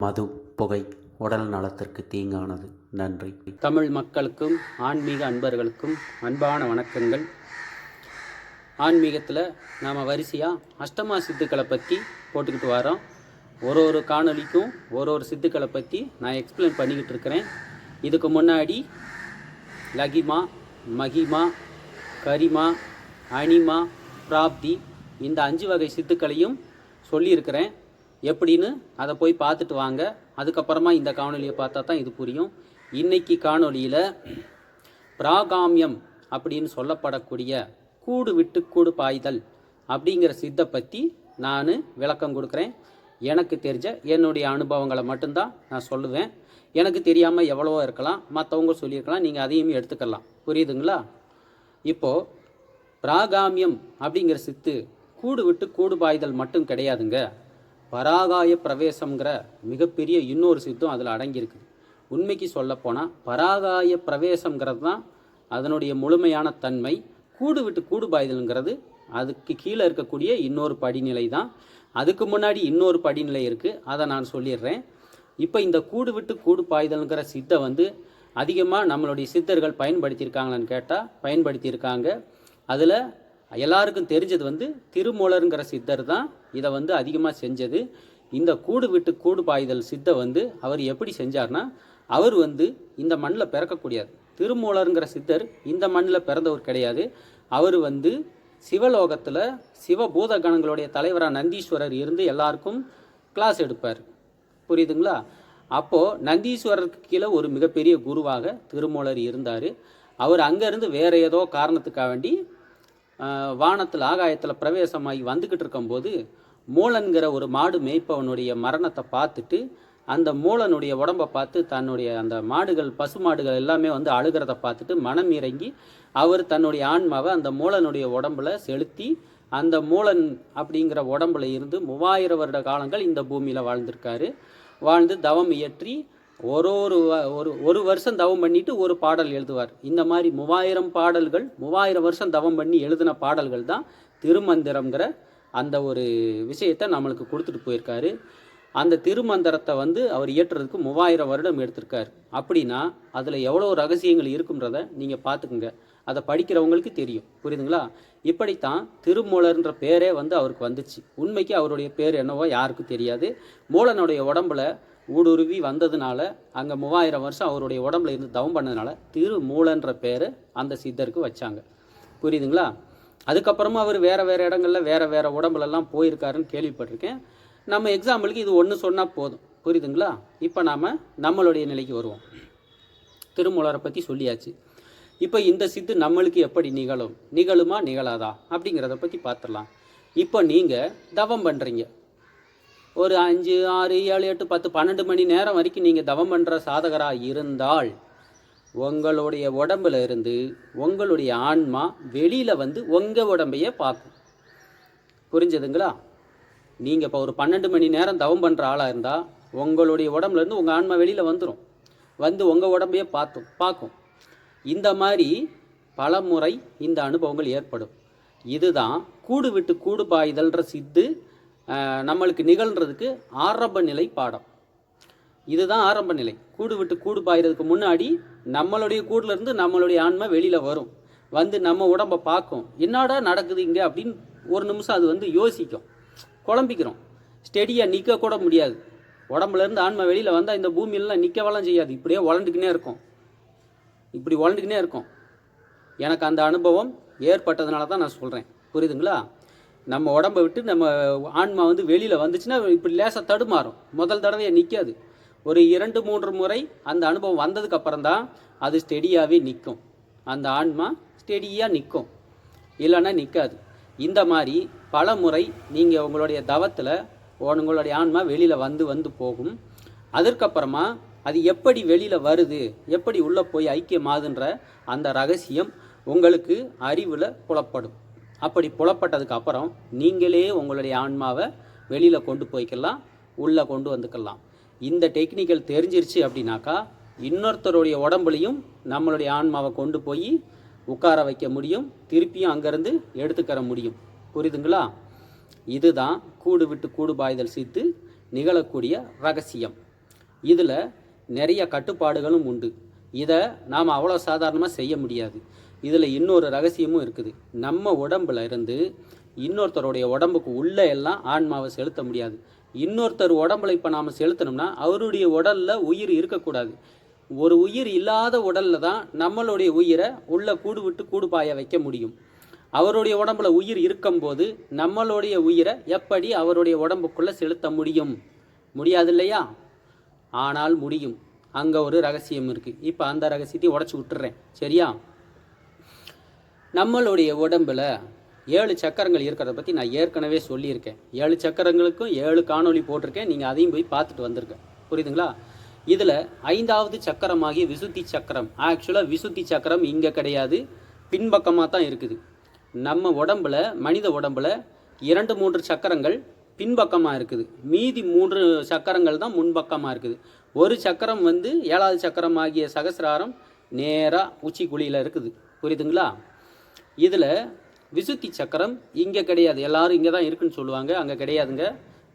மது, புகை உடல் நலத்திற்கு தீங்கானது. நன்றி. தமிழ் மக்களுக்கும் ஆன்மீக அன்பர்களுக்கும் அன்பான வணக்கங்கள். ஆன்மீகத்தில் நாம் வரிசையாக அஷ்டமா சித்துக்களை பற்றி போட்டுக்கிட்டு வரோம். ஒரு காணொலிக்கும் ஒரு சித்துக்களை பற்றி நான் எக்ஸ்பிளைன் பண்ணிக்கிட்டு இருக்கிறேன். இதுக்கு முன்னாடி லகிமா, மகிமா, கரிமா, அனிமா, பிராப்தி இந்த 5 வகை சித்துக்களையும் சொல்லியிருக்கிறேன். எப்படின்னு அதை போய் பார்த்துட்டு வாங்க. அதுக்கப்புறமா இந்த காணொலியை பார்த்தா தான் இது புரியும். இன்னைக்கு காணொலியில் பிராகாமியம் அப்படின்னு சொல்லப்படக்கூடிய கூடு விட்டு கூடு பாய்தல் அப்படிங்கிற சித்தை பற்றி நான் விளக்கம் கொடுக்குறேன். எனக்கு தெரிஞ்ச என்னுடைய அனுபவங்களை மட்டும்தான் நான் சொல்லுவேன். எனக்கு தெரியாமல் எவ்வளவோ இருக்கலாம், மற்றவங்க சொல்லியிருக்கலாம், நீங்கள் அதையும் எடுத்துக்கலாம். புரியுதுங்களா? இப்போது பிராகாமியம் அப்படிங்கிற சித்து கூடு விட்டு கூடு பாய்தல் மட்டும் கிடையாதுங்க. பராகாய பிரவேசம்ங்கிற மிகப்பெரிய இன்னொரு சித்தும் அதில் அடங்கியிருக்குது. உண்மைக்கு சொல்லப்போனால் பராகாய பிரவேசங்கிறது தான் அதனுடைய முழுமையான தன்மை. கூடு விட்டு கூடு பாய்தல்ங்கிறது அதுக்கு கீழே இருக்கக்கூடிய இன்னொரு படிநிலை தான். அதுக்கு முன்னாடி இன்னொரு படிநிலை இருக்குது, அதை நான் சொல்லிடுறேன். இப்போ இந்த கூடு விட்டு கூடு பாய்தல்ங்கிற சித்தை அதிகமாக நம்மளுடைய சித்தர்கள் பயன்படுத்தியிருக்காங்களான்னு கேட்டால் பயன்படுத்தியிருக்காங்க. அதில் எல்லாருக்கும் தெரிஞ்சது திருமூலருங்கிற சித்தர் தான் இதை அதிகமாக செஞ்சது. இந்த கூடு விட்டு கூடு பாய்தல் சித்தை அவர் எப்படி செஞ்சார்னா, அவர் இந்த மண்ணில் பிறக்கக்கூடியது. திருமூலருங்கிற சித்தர் இந்த மண்ணில் பிறந்தவர் கிடையாது. அவர் சிவலோகத்தில் சிவபூத கணங்களுடைய தலைவராக நந்தீஸ்வரர் இருந்து எல்லாருக்கும் கிளாஸ் எடுப்பார். புரியுதுங்களா? அப்போது நந்தீஸ்வரருக்கு கீழே ஒரு மிகப்பெரிய குருவாக திருமூலர் இருந்தார். அவர் அங்கேருந்து வேறு ஏதோ காரணத்துக்காக வேண்டி வானத்தில் ஆகாயத்தில் பிரவேசமாகி வந்துக்கிட்டு இருக்கும்போது மூலன்கிற ஒரு மாடு மேய்ப்பவனுடைய மரணத்தை பார்த்துட்டு அந்த மூலனுடைய உடம்பை பார்த்து தன்னுடைய அந்த மாடுகள் பசு மாடுகள் எல்லாமே அழுகிறத பார்த்துட்டு மனம் இறங்கி அவர் தன்னுடைய ஆன்மாவை அந்த மூலனுடைய உடம்புல செலுத்தி அந்த மூலன் அப்படிங்கிற உடம்புல இருந்து 3000 வருட காலங்கள் இந்த பூமியில் வாழ்ந்திருக்காரு. வாழ்ந்து தவம் இயற்றி ஒரு வருஷம் தவம் பண்ணிட்டு ஒரு பாடல் எழுதுவார். இந்த மாதிரி 3000 பாடல்கள் 3000 வருஷம் தவம் பண்ணி எழுதின பாடல்கள் தான் திருமந்திரம்ங்கிற அந்த ஒரு விஷயத்தை நம்மளுக்கு கொடுத்துட்டு போயிருக்காரு. அந்த திருமந்திரத்தை அவர் இயற்றுறதுக்கு 3000 வருடம் எடுத்திருக்காரு. அப்படின்னா அதில் எவ்வளோ ரகசியங்கள் இருக்குன்றதை நீங்கள் பார்த்துக்குங்க. அதை படிக்கிறவங்களுக்கு தெரியும். புரியுதுங்களா? இப்படித்தான் திருமூலர்ன்ற பேரே அவருக்கு வந்துச்சு. உண்மைக்கு அவருடைய பேர் என்னவோ யாருக்கும் தெரியாது. மூலனுடைய உடம்புல ஊடுருவி வந்ததுனால அங்கே 3000 வருஷம் அவருடைய உடம்புல இருந்து தவம் பண்ணதுனால திருமூலன்ற பேர் அந்த சித்தருக்கு வச்சாங்க. புரியுதுங்களா? அதுக்கப்புறமா அவர் வேறு இடங்களில் வேறு உடம்புலெல்லாம் போயிருக்காருன்னு கேள்விப்பட்டிருக்கேன். நம்ம எக்ஸாம்பிளுக்கு இது ஒன்று சொன்னால் போதும். புரியுதுங்களா? இப்போ நாம் நம்மளுடைய நிலைக்கு வருவோம். திருமூலரை பற்றி சொல்லியாச்சு. இப்போ இந்த சித்து நம்மளுக்கு எப்படி நிகழுமா நிகழாதா அப்படிங்கிறத பற்றி பார்த்துடலாம். இப்போ நீங்கள் தவம் பண்ணுறீங்க. ஒரு 5, 6, 7, 8, 10, 12 மணி நேரம் வரைக்கும் நீங்கள் தவம் பண்ணுற சாதகராக இருந்தால் உங்களுடைய உடம்புல இருந்து உங்களுடைய ஆன்மா வெளியில் உங்கள் உடம்பையே பார்க்கும். புரிஞ்சதுங்களா? நீங்கள் இப்போ ஒரு 12 மணி நேரம் தவம் பண்ணுற ஆளாக இருந்தால் உங்களுடைய உடம்புலேருந்து உங்கள் ஆன்மா வெளியில் வந்துடும். உங்கள் உடம்பையே பார்க்கும். இந்த மாதிரி பல முறை இந்த அனுபவங்கள் ஏற்படும். இதுதான் கூடு விட்டு கூடு பாய்தல்ன்ற சித்து நம்மளுக்கு நிகழ்கிறதுக்கு ஆரம்ப நிலை பாடம். இதுதான் ஆரம்ப நிலை. கூடு விட்டு கூடு பாய்கிறதுக்கு முன்னாடி நம்மளுடைய கூடுலேருந்து நம்மளுடைய ஆன்மா வெளியில் வரும். நம்ம உடம்பை பார்க்கும். என்னடா நடக்குது இங்கே அப்படின்னு ஒரு நிமிஷம் அது யோசிக்கும். குழம்பிக்கிறோம். ஸ்டெடியாக நிற்க கூட முடியாது. உடம்புலேருந்து ஆன்மா வெளியில் வந்தால் இந்த பூமியிலலாம் நிற்கவெல்லாம் செய்யாது. இப்படியே உழண்டுக்கினே இருக்கும். எனக்கு அந்த அனுபவம் ஏற்பட்டதுனால தான் நான் சொல்கிறேன். புரியுதுங்களா? நம்ம உடம்பை விட்டு நம்ம ஆன்மா வெளியில் வந்துச்சுன்னா இப்படி லேசாக தடுமாறும். முதல் தடவையாக நிற்காது. ஒரு 2-3 முறை அந்த அனுபவம் வந்ததுக்கப்புறம் தான் அது ஸ்டெடியாகவே நிற்கும். அந்த ஆன்மா ஸ்டெடியாக நிற்கும், இல்லைன்னா நிற்காது. இந்த மாதிரி பல முறை நீங்கள் உங்களுடைய தவத்தில் உங்களுடைய ஆன்மா வெளியில் வந்து போகும். அதற்கப்புறமா அது எப்படி வெளியில் வருது, எப்படி உள்ளே போய் ஐக்கியமாகுதுன்ற அந்த ரகசியம் உங்களுக்கு அறிவில் புலப்படும். அப்படி புலப்பட்டதுக்கு அப்புறம் நீங்களே உங்களுடைய ஆன்மாவை வெளியில் கொண்டு போய்க்கலாம், உள்ளே கொண்டு வந்துக்கலாம். இந்த டெக்னிக்கல் தெரிஞ்சிருச்சு அப்படின்னாக்கா இன்னொருத்தருடைய உடம்புலையும் நம்மளுடைய ஆன்மாவை கொண்டு போய் உட்கார வைக்க முடியும், திருப்பியும் அங்கேருந்து எடுத்துக்கிற முடியும். புரியுதுங்களா? இதுதான் கூடு விட்டு கூடு பாய்தல் சித்து நிகழக்கூடிய ரகசியம். இதில் நிறைய கட்டுப்பாடுகளும் உண்டு. இதை நாம் அவ்வளோ சாதாரணமாக செய்ய முடியாது. இதில் இன்னொரு ரகசியமும் இருக்குது. நம்ம உடம்புல இருந்து இன்னொருத்தருடைய உடம்புக்கு உள்ளே எல்லாம் ஆன்மாவை செலுத்த முடியாது. இன்னொருத்தர் உடம்புல இப்போ நாம் செலுத்தணும்னா அவருடைய உடலில் உயிர் இருக்கக்கூடாது. ஒரு உயிர் இல்லாத உடலில் தான் நம்மளுடைய உயிரை உள்ள கூடு விட்டு கூடு பாய வைக்க முடியும். அவருடைய உடம்புல உயிர் இருக்கும்போது நம்மளுடைய உயிரை எப்படி அவருடைய உடம்புக்குள்ளே செலுத்த முடியும்? முடியாது இல்லையா? ஆனால் முடியும். அங்கே ஒரு ரகசியம் இருக்குது. இப்போ அந்த ரகசியத்தை உடச்சி விட்டுறேன், சரியா? நம்மளுடைய உடம்பில் 7 சக்கரங்கள் இருக்கிறத பற்றி நான் ஏற்கனவே சொல்லியிருக்கேன். 7 சக்கரங்களுக்கும் 7 காணொளி போட்டிருக்கேன். நீங்கள் அதையும் போய் பார்த்துட்டு வந்திருக்கேன், புரியுதுங்களா? இதில் 5வது சக்கரமாகிய விசுத்தி சக்கரம். ஆக்சுவலாக விசுத்தி சக்கரம் இங்கே கிடையாது, பின்பக்கமாக தான் இருக்குது. நம்ம உடம்பில், மனித உடம்பில் 2-3 சக்கரங்கள் பின்பக்கமாக இருக்குது. மீதி 3 சக்கரங்கள் தான் முன்பக்கமாக இருக்குது. ஒரு சக்கரம் 7வது சக்கரம் ஆகிய சகசிராரம் நேராக உச்சி குழியில் இருக்குது, புரியுதுங்களா? இதில் விசுத்தி சக்கரம் இங்கே கிடையாது. எல்லாரும் இங்கே தான் இருக்குன்னு சொல்லுவாங்க, அங்கே கிடையாதுங்க.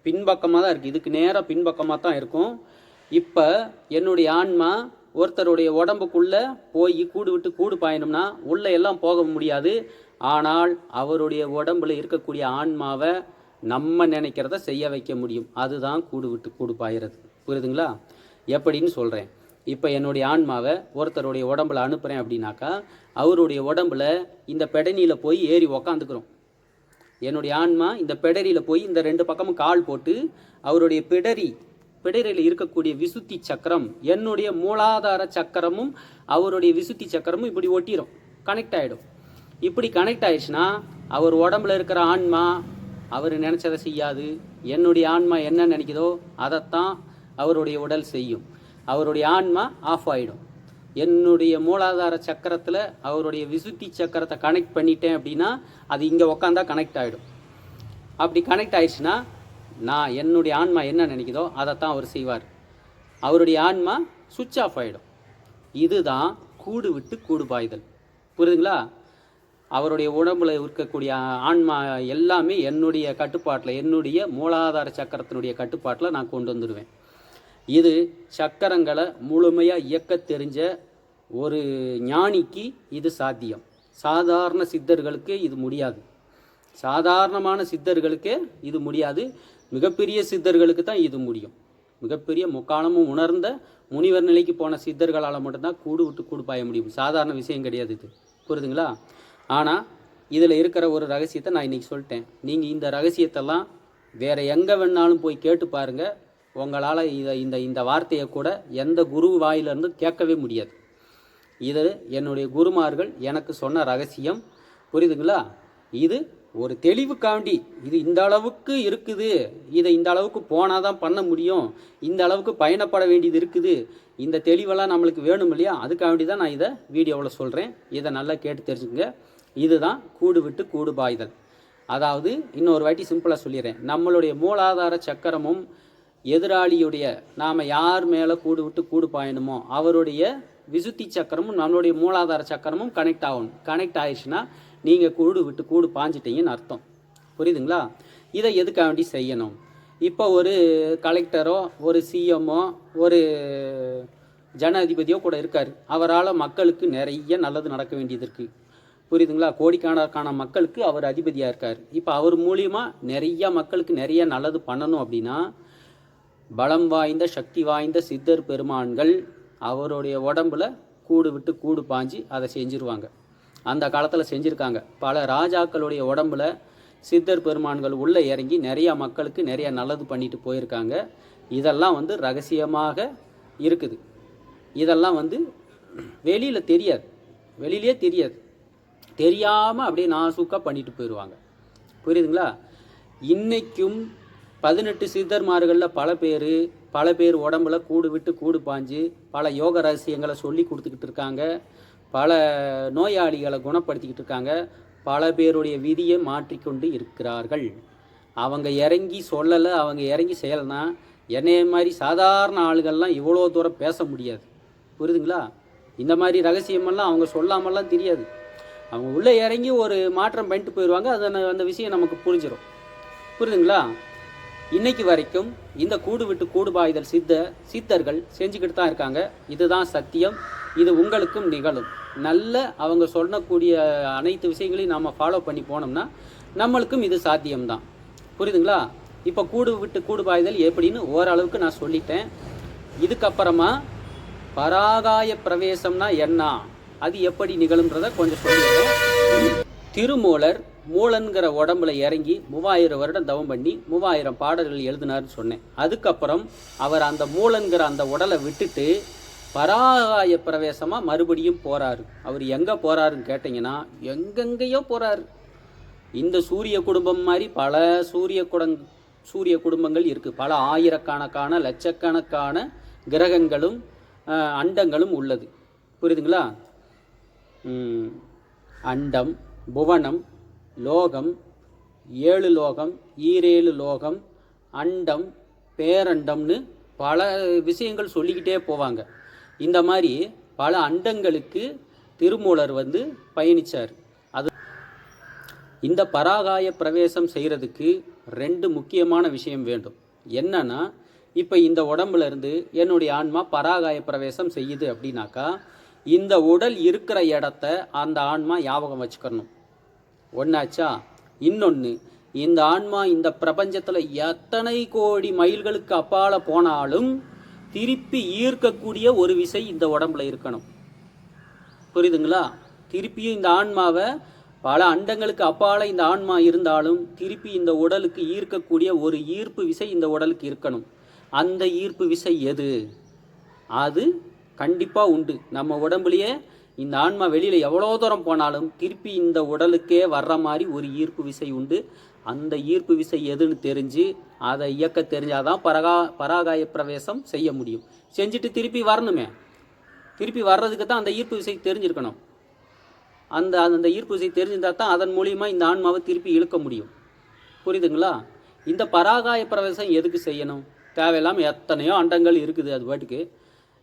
பின்பக்கமாக தான் இருக்குது. இதுக்கு நேராக பின்பக்கமாக தான் இருக்கும். இப்போ என்னுடைய ஆன்மா ஒருத்தருடைய உடம்புக்குள்ளே போய் கூடு விட்டு கூடு பாயணும்னா உள்ளே எல்லாம் போக முடியாது. ஆனால் அவருடைய உடம்பில் இருக்கக்கூடிய ஆன்மாவை நம்ம நினைக்கிறத செய்ய வைக்க முடியும். அதுதான் கூடு விட்டு கூடு பாயிறது, புரியுதுங்களா? எப்படின்னு சொல்கிறேன். இப்போ என்னுடைய ஆன்மாவை ஒருத்தருடைய உடம்பில் அனுப்புகிறேன் அப்படின்னாக்கா அவருடைய உடம்பில் இந்த பெடனியில் போய் ஏறி உக்காந்துக்கிறோம். என்னுடைய ஆன்மா இந்த பெடரியில் போய் இந்த 2 பக்கமும் கால் போட்டு அவருடைய பிடரியில் இருக்கக்கூடிய விசுத்தி சக்கரம், என்னுடைய மூலாதார சக்கரமும் அவருடைய விசுத்தி சக்கரமும் இப்படி ஒட்டிடும், கனெக்ட் ஆகிடும். இப்படி கனெக்ட் ஆயிடுச்சுன்னா அவர் உடம்புல இருக்கிற ஆன்மா அவர் நினச்சதை செய்யாது. என்னுடைய ஆன்மா என்ன நினைக்குதோ அதைத்தான் அவருடைய உடல் செய்யும். அவருடைய ஆன்மா ஆஃப் ஆகிடும். என்னுடைய மூலாதார சக்கரத்தில் அவருடைய விசுத்தி சக்கரத்தை கனெக்ட் பண்ணிட்டேன் அப்படின்னா அது இங்கே உக்காந்தா கனெக்ட் ஆகிடும். அப்படி கனெக்ட் ஆயிடுச்சுன்னா நான் என்னுடைய ஆன்மா என்ன நினைக்குதோ அதைத்தான் அவர் செய்வார். அவருடைய ஆன்மா சுவிட்ச் ஆஃப் ஆகிடும். இதுதான் கூடு விட்டு கூடு பாய்தல், புரியுதுங்களா? அவருடைய உடம்புல இருக்கக்கூடிய ஆன்மா எல்லாமே என்னுடைய கட்டுப்பாட்டில், என்னுடைய மூலாதார சக்கரத்தினுடைய கட்டுப்பாட்டில் நான் கொண்டு வந்துடுவேன். இது சக்கரங்களை முழுமையாக இயக்க தெரிஞ்ச ஒரு ஞானிக்கு இது சாத்தியம். சாதாரண சித்தர்களுக்கு இது முடியாது. சாதாரணமான சித்தர்களுக்கே இது முடியாது. மிகப்பெரிய சித்தர்களுக்கு தான் இது முடியும். மிகப்பெரிய முக்காலமும் உணர்ந்த முனிவர் நிலைக்கு போன சித்தர்களால் மட்டும்தான் கூடு விட்டு கூடு பாய முடியும். சாதாரண விஷயம் கிடையாது இது, புரியுதுங்களா? ஆனால் இதில் இருக்கிற ஒரு ரகசியத்தை நான் இன்றைக்கி சொல்லிட்டேன். நீங்கள் இந்த ரகசியத்தெல்லாம் வேறு எங்கே வேணாலும் போய் கேட்டு பாருங்கள். உங்களால் இந்த வார்த்தையை கூட எந்த குரு வாயிலிருந்து கேட்கவே முடியாது. இது என்னுடைய குருமார்கள் எனக்கு சொன்ன ரகசியம், புரியுதுங்களா? இது ஒரு தெளிவுக்காண்டி, இது இந்த அளவுக்கு இருக்குது, இதை இந்த அளவுக்கு போனால் தான் பண்ண முடியும், இந்த அளவுக்கு பயணப்பட வேண்டியது இருக்குது, இந்த தெளிவெல்லாம் நம்மளுக்கு வேணும் இல்லையா? அதுக்காண்டி தான் நான் இதை வீடியோவில் சொல்கிறேன். இதை நல்லா கேட்டு தெரிஞ்சுங்க. இதுதான் கூடு விட்டு கூடு பாய்தல். அதாவது இன்னொரு வாட்டி சிம்பிளாக சொல்லிடுறேன். நம்மளுடைய மூலாதார சக்கரமும் எதிராளியுடைய, நாம் யார் மேலே கூடு விட்டு கூடு பாயணுமோ அவருடைய விசுத்தி சக்கரமும் நம்மளுடைய மூலாதார சக்கரமும் கனெக்ட் ஆகணும். கனெக்ட் ஆயிடுச்சுன்னா நீங்கள் கூடு விட்டு கூடு பாஞ்சிட்டீங்கன்னு அர்த்தம், புரியுதுங்களா? இதை எதுக்காண்டி செய்யணும்? இப்போ ஒரு கலெக்டரோ ஒரு சிஎம்மோ ஒரு ஜனாதிபதியோ கூட இருக்கார். அவரால் மக்களுக்கு நிறைய நல்லது நடக்க வேண்டியது இருக்குது, புரியுதுங்களா? கோடிக்கணக்கான மக்களுக்கு அவர் அதிபதியாக இருக்கார். இப்போ அவர் மூலியமாக நிறைய மக்களுக்கு நிறைய நல்லது பண்ணணும் அப்படின்னா பலம் வாய்ந்த சக்தி வாய்ந்த சித்தர் பெருமான்கள் அவருடைய உடம்புல கூடு விட்டு கூடு பாஞ்சு அதை செஞ்சுருவாங்க. அந்த காலத்தில் செஞ்சுருக்காங்க. பல ராஜாக்களுடைய உடம்புல சித்தர் பெருமான்கள் உள்ளே இறங்கி நிறைய மக்களுக்கு நிறைய நல்லது பண்ணிட்டு போயிருக்காங்க. இதெல்லாம் ரகசியமாக இருக்குது. இதெல்லாம் வெளியில் தெரியாது, வெளியிலே தெரியாது. தெரியாமல் அப்படியே நாசூக்காக பண்ணிட்டு போயிடுவாங்க, புரியுதுங்களா? இன்றைக்கும் 18 சித்தர்மார்களில் பல பேர் உடம்புல கூடு விட்டு கூடு பாஞ்சு பல யோக ரகசியங்களை சொல்லி கொடுத்துக்கிட்டு இருக்காங்க. பல நோயாளிகளை குணப்படுத்திக்கிட்டு இருக்காங்க. பல பேருடைய விதியை மாற்றிக்கொண்டு இருக்கிறார்கள். அவங்க இறங்கி சொல்லலை, அவங்க இறங்கி செய்யலைன்னா என்னைய மாதிரி சாதாரண ஆளுகள்லாம் இவ்வளோ தூரம் பேச முடியாது, புரியுதுங்களா? இந்த மாதிரி ரகசியமெல்லாம் அவங்க சொல்லாமல்லாம் தெரியாது. அவங்க உள்ளே இறங்கி ஒரு மாற்றம் பண்ணிட்டு போயிடுவாங்க. அந்த விஷயம் நமக்கு புரிஞ்சிடும், புரியுதுங்களா? இன்னைக்கு வரைக்கும் இந்த கூடு விட்டு கூடு பாய்தல் சித்தர்கள் செஞ்சுக்கிட்டு தான் இருக்காங்க. இதுதான் சத்தியம். இது உங்களுக்கும் நிகழும். நல்ல அவங்க சொல்லக்கூடிய அனைத்து விஷயங்களையும் நாம் ஃபாலோ பண்ணி போனோம்னா நம்மளுக்கும் இது சாத்தியம்தான். புரியுதுங்களா? இப்போ கூடு விட்டு கூடு பாய்தல் எப்படின்னு ஓரளவுக்கு நான் சொல்லிட்டேன். இதுக்கப்புறமா பராகாய பிரவேசம்னா என்ன, அது எப்படி நிகழும்ன்றத கொஞ்சம் சொல்லிடுறேன். திருமூலர் மூலன்கிற உடம்புல இறங்கி 3000 வருடம் தவம் பண்ணி 3000 பாடல்கள் எழுதினார்னு சொன்னேன். அதுக்கப்புறம் அவர் அந்த மூலன்கிற அந்த உடலை விட்டுட்டு பராகாய பிரவேசமாக மறுபடியும் போகிறாரு. அவர் எங்கே போகிறாருன்னு கேட்டிங்கன்னா எங்கெங்கேயோ போகிறாரு. இந்த சூரிய குடும்பம் மாதிரி பல சூரிய குடும்பங்கள் இருக்குது. பல ஆயிரக்கணக்கான லட்சக்கணக்கான கிரகங்களும் அண்டங்களும் உள்ளது. புரியுதுங்களா? அண்டம், புவனம், லோகம், 7 லோகம், 7 லோகம், அண்டம், பேரண்டம்னு பல விஷயங்கள் சொல்லிக்கிட்டே போவாங்க. இந்த மாதிரி பல அண்டங்களுக்கு திருமூலர் பயணித்தார். அது இந்த பராகாய பிரவேசம் செய்கிறதுக்கு 2 முக்கியமான விஷயம் வேண்டும். என்னன்னா, இப்போ இந்த உடம்புல இருந்து என்னுடைய ஆன்மா பராகாய பிரவேசம் செய்யுது அப்படின்னாக்கா இந்த உடல் இருக்கிற இடத்த அந்த ஆன்மா ஞாபகம் வச்சுக்கணும். ஒன்றாச்சா? இன்னொன்று, இந்த ஆன்மா இந்த பிரபஞ்சத்தில் எத்தனை கோடி மைல்களுக்கு அப்பால் போனாலும் திருப்பி ஈர்க்கக்கூடிய ஒரு விசை இந்த உடம்புல இருக்கணும். புரியுதுங்களா? திருப்பியும் இந்த ஆன்மாவை பல அண்டங்களுக்கு அப்பால் இந்த ஆன்மா இருந்தாலும் திருப்பி இந்த உடலுக்கு ஈர்க்கக்கூடிய ஒரு ஈர்ப்பு விசை இந்த உடலுக்கு இருக்கணும். அந்த ஈர்ப்பு விசை எது? அது கண்டிப்பாக உண்டு. நம்ம உடம்புலையே இந்த ஆன்மா வெளியில் எவ்வளோ தூரம் போனாலும் திருப்பி இந்த உடலுக்கே வர்ற மாதிரி ஒரு ஈர்ப்பு விசை உண்டு. அந்த ஈர்ப்பு விசை எதுன்னு தெரிஞ்சு அதை இயக்க தெரிஞ்சாதான் பராகாய பிரவேசம் செய்ய முடியும். செஞ்சுட்டு திருப்பி வரணுமே. திருப்பி வர்றதுக்கு தான் அந்த ஈர்ப்பு விசை தெரிஞ்சிருக்கணும். அந்த ஈர்ப்பு விசை தெரிஞ்சிருந்தால் தான் அதன் மூலியமாக இந்த ஆன்மாவை திருப்பி இழுக்க முடியும். புரியுதுங்களா? இந்த பராகாய பிரவேசம் எதுக்கு செய்யணும்? தேவையில்லாமல் எத்தனையோ அண்டங்கள் இருக்குது அது பாட்டுக்கு.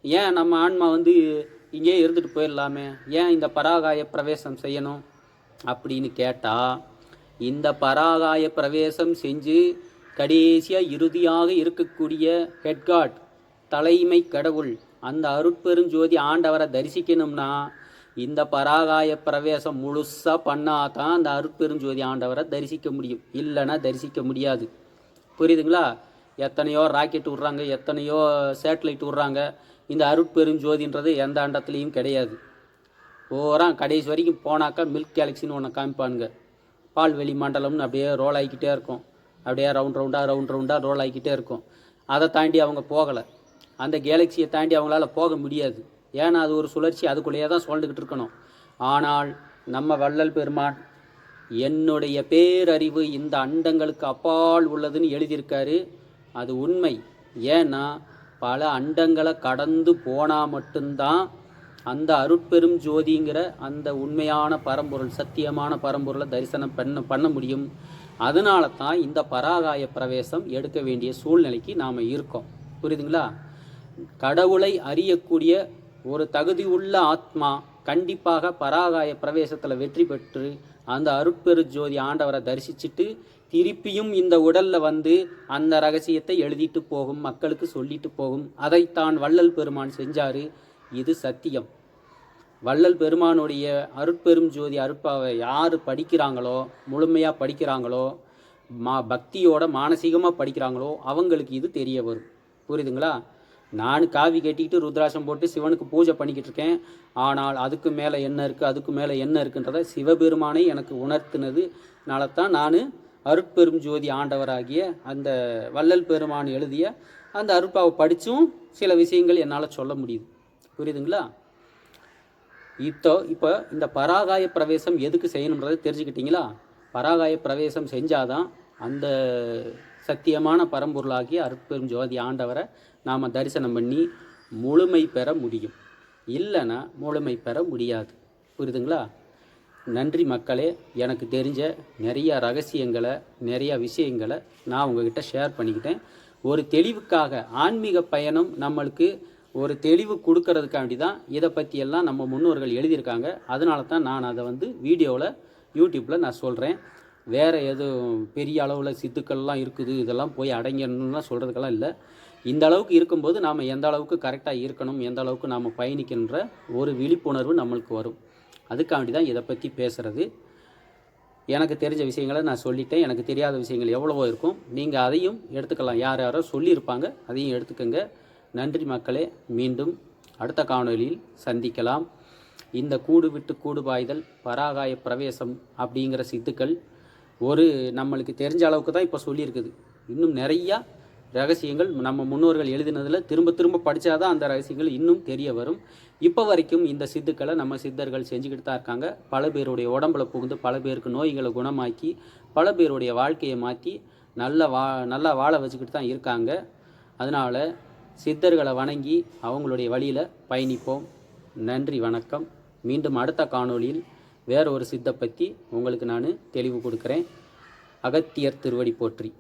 ஏன் நம்ம ஆன்மா இங்கே இருந்துட்டு போயிடலாமே, ஏன் இந்த பராகாய பிரவேசம் செய்யணும் அப்படின்னு கேட்டால், இந்த பராகாய பிரவேசம் செஞ்சு கடைசியாக இறுதியாக இருக்கக்கூடிய ஹெட்காட் தலைமை கடவுள் அந்த அருட்பெருஞ்சோதி ஆண்டவரை தரிசிக்கணும்னா இந்த பராகாய பிரவேசம் முழுசாக பண்ணாதான் அந்த அருட்பெருஞ்சோதி ஆண்டவரை தரிசிக்க முடியும். இல்லைன்னா தரிசிக்க முடியாது. புரியுதுங்களா? எத்தனையோ ராக்கெட் விட்றாங்க, எத்தனையோ சேட்டலைட் விட்றாங்க. இந்த அருட்பெருஞ்சோதின்றது எந்த அண்டத்துலேயும் கிடையாது. கடைசி வரைக்கும் போனாக்கா மில்க் கேலக்சின்னு ஒன்று காமிப்பானுங்க. பால்வெளி மண்டலம்னு அப்படியே ரோல் ஆகிக்கிட்டே இருக்கும். அப்படியே ரவுண்ட் ரவுண்டாக ரோல் ஆகிக்கிட்டே இருக்கும். அதை தாண்டி அவங்க போகலை. அந்த கேலக்சியை தாண்டி அவங்களால போக முடியாது. ஏன்னா அது ஒரு சுழற்சி, அதுக்குள்ளேயே தான் சொல்லிக்கிட்டு இருக்கணும். ஆனால் நம்ம வள்ளல் பெருமான் என்னுடைய பேரறிவு இந்த அண்டங்களுக்கு அப்பால் உள்ளதுன்னு எழுதியிருக்காரு. அது உண்மை. ஏன்னா பல அண்டங்களை கடந்து போனால் மட்டும்தான் அந்த அருட்பெரும் ஜோதிங்கிற அந்த உண்மையான பரம்பொருள், சத்தியமான பரம்பொருளை தரிசனம் பண்ண முடியும். அதனால தான் இந்த பராகாய பிரவேசம் எடுக்க வேண்டிய சூழ்நிலைக்கு நாம் இருக்கோம். புரியுதுங்களா? கடவுளை அறியக்கூடிய ஒரு தகுதி உள்ள ஆத்மா கண்டிப்பாக பராகாய பிரவேசத்தில் வெற்றி பெற்று அந்த அருட்பெரு ஜோதி ஆண்டவரை தரிசிச்சுட்டு திருப்பியும் இந்த உடலில் அந்த ரகசியத்தை எழுதிட்டு போகும், மக்களுக்கு சொல்லிட்டு போகும். அதைத்தான் வள்ளல் பெருமான் செஞ்சார். இது சத்தியம். வள்ளல் பெருமானுடைய அருட்பெரும் ஜோதி அருட்பாவை யார் படிக்கிறாங்களோ, முழுமையாக படிக்கிறாங்களோ, பக்தியோட மானசீகமாக படிக்கிறாங்களோ அவங்களுக்கு இது தெரிய வரும். புரியுதுங்களா? நான் காவி கட்டிக்கிட்டு ருத்ராட்சம் போட்டு சிவனுக்கு பூஜை பண்ணிக்கிட்டு இருக்கேன். ஆனால் அதுக்கு மேலே என்ன இருக்குது, அதுக்கு மேலே என்ன இருக்குன்றதை சிவபெருமானை எனக்கு உணர்த்தினதுனால தான் நான் அருட்பெரும் ஜோதி ஆண்டவராகிய அந்த வள்ளல் பெருமான் எழுதிய அந்த அருட்பாவை படித்தும் சில விஷயங்கள் என்னால் சொல்ல முடியுது. புரியுதுங்களா? இப்போ இந்த பராகாய பிரவேசம் எதுக்கு செய்யணுன்றதை தெரிஞ்சுக்கிட்டீங்களா? பராகாய பிரவேசம் செஞ்சாதான் அந்த சத்தியமான பரம்பொருளாகிய அருட்பெரும் ஜோதி ஆண்டவரை நாம் தரிசனம் பண்ணி முழுமை பெற முடியும். இல்லைன்னா முழுமை பெற முடியாது. புரியுதுங்களா? நன்றி மக்களே. எனக்கு தெரிஞ்ச நிறைய ரகசியங்களை, நிறைய விஷயங்களை நான் உங்ககிட்ட ஷேர் பண்ணிக்கிட்டேன். ஒரு தெளிவுக்காக ஆன்மீக பயணம் நம்மளுக்கு ஒரு தெளிவு கொடுக்கறதுக்காண்டி தான் இதை பற்றியெல்லாம் நம்ம முன்னோர்கள் எழுதியிருக்காங்க. அதனால தான் நான் அதை வீடியோவில் யூடியூப்பில் நான் சொல்கிறேன். வேறு எதுவும் பெரிய அளவில் சித்துக்கள்லாம் இருக்குது, இதெல்லாம் போய் அடங்கிடணும்லாம் சொல்கிறதுக்கெல்லாம் இல்லை. இந்த அளவுக்கு இருக்கும்போது நாம் எந்த அளவுக்கு கரெக்டாக இருக்கணும், எந்த அளவுக்கு நாம் பயணிக்கின்ற ஒரு விழிப்புணர்வு நம்மளுக்கு வரும். அதுக்காண்டி தான் இதை பற்றி பேசுகிறது. எனக்கு தெரிஞ்ச விஷயங்களை நான் சொல்லிட்டேன். எனக்கு தெரியாத விஷயங்கள் எவ்வளவோ இருக்கும். நீங்கள் அதையும் எடுத்துக்கலாம். யார் யாரோ சொல்லியிருப்பாங்க, அதையும் எடுத்துக்கங்க. நன்றி மக்களே. மீண்டும் அடுத்த காணொலியில் சந்திக்கலாம். இந்த கூடு விட்டு கூடு பாய்தல், பராகாய பிரவேசம் அப்படிங்கிற சித்துக்கள் நம்மளுக்கு தெரிஞ்ச அளவுக்கு தான் இப்போ சொல்லியிருக்குது. இன்னும் நிறையா ரகசியங்கள் நம்ம முன்னோர்கள் எழுதினதில் திரும்ப திரும்ப படித்தாதான் அந்த ரகசியங்கள் இன்னும் தெரிய வரும். இப்போ வரைக்கும் இந்த சித்துக்களை நம்ம சித்தர்கள் செஞ்சுக்கிட்டு தான் இருக்காங்க. பல பேருடைய உடம்புல புகுந்து பல பேருக்கு நோய்களை குணமாக்கி பல பேருடைய வாழ்க்கையை மாற்றி நல்லா வாழ வச்சுக்கிட்டு தான் இருக்காங்க. அதனால் சித்தர்களை வணங்கி அவங்களுடைய வழியில் பயணிப்போம். நன்றி, வணக்கம். மீண்டும் அடுத்த காணொளியில் வேற ஒரு சித்தை பற்றி உங்களுக்கு நான் தெளிவு கொடுக்குறேன். அகத்தியர் திருவடி போற்றி.